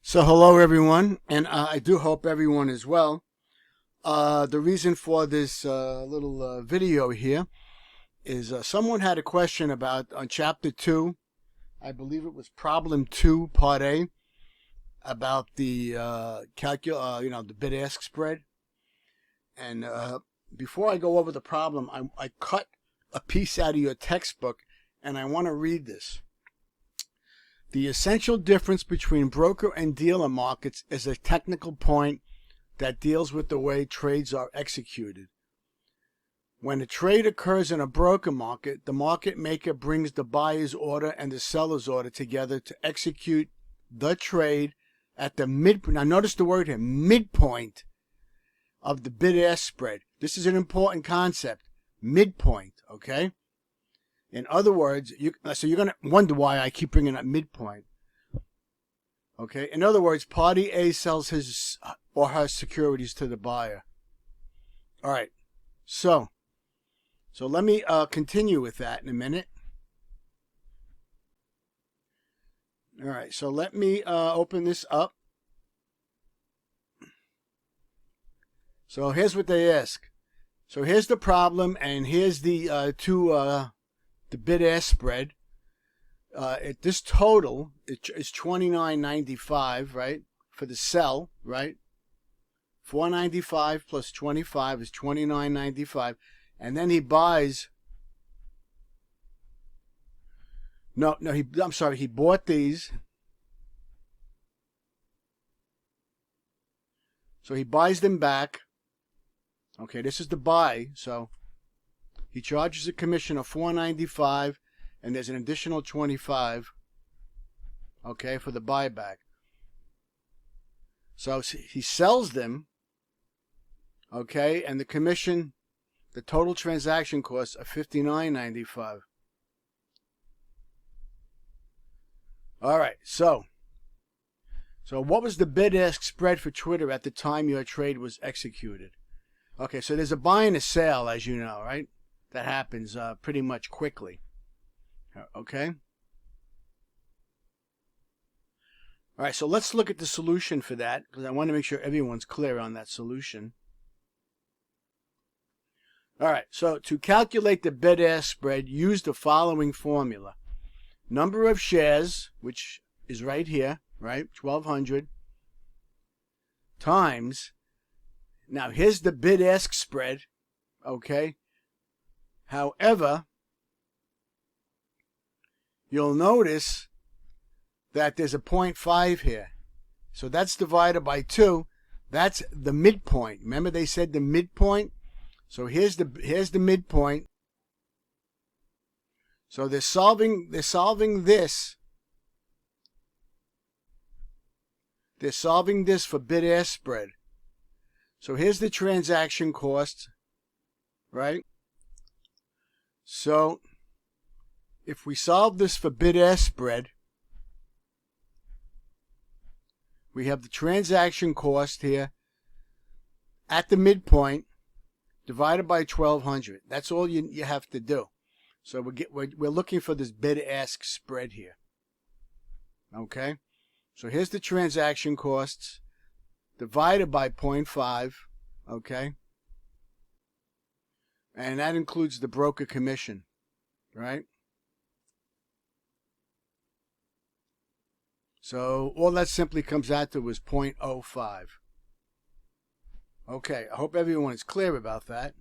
So hello everyone, and I do hope everyone is well. The reason for this little video here is someone had a question about on chapter 2, I believe it was problem 2, part A, about the the bid-ask spread. And before I go over the problem, I cut a piece out of your textbook, and I want to read this. The essential difference between broker and dealer markets is a technical point that deals with the way trades are executed. When a trade occurs in a broker market, the market maker brings the buyer's order and the seller's order together to execute the trade at the midpoint. Now notice the word here, midpoint of the bid-ask spread. This is an important concept, midpoint, okay? In other words, so you're going to wonder why I keep bringing up midpoint. Okay. In other words, party A sells his or her securities to the buyer. All right. So let me continue with that in a minute. All right. So let me open this up. So here's what they ask. So here's the problem, and here's the the bid-ask spread. This total is $29.95, right, for the sell, right? $4.95 plus 25 is $29.95, and then he buys. I'm sorry, he bought these. So he buys them back. Okay, this is the buy. So he charges a commission of $4.95, and there's an additional $25, okay, for the buyback. So he sells them, okay, and the commission, the total transaction costs are $59.95. All right, so what was the bid-ask spread for Twitter at the time your trade was executed? Okay, so there's a buy and a sale, as you know, right? That happens pretty much quickly. Okay? All right, so let's look at the solution for that, because I want to make sure everyone's clear on that solution. All right, so to calculate the bid-ask spread, use the following formula. Number of shares, which is right here, right, 1,200, times, now here's the bid-ask spread, okay? However, you'll notice that there's a 0.5 here. So that's divided by 2. That's the midpoint. Remember they said the midpoint? So here's the midpoint. So they're solving this. They're solving this for bid-ask spread. So here's the transaction cost, right? So if we solve this for bid-ask spread, we have the transaction cost here at the midpoint divided by 1,200. That's all you have to do. So we're looking for this bid-ask spread here. Okay? So here's the transaction costs divided by 0.5, okay? And that includes the broker commission, right? So all that simply comes out to is 0.05. Okay, I hope everyone is clear about that.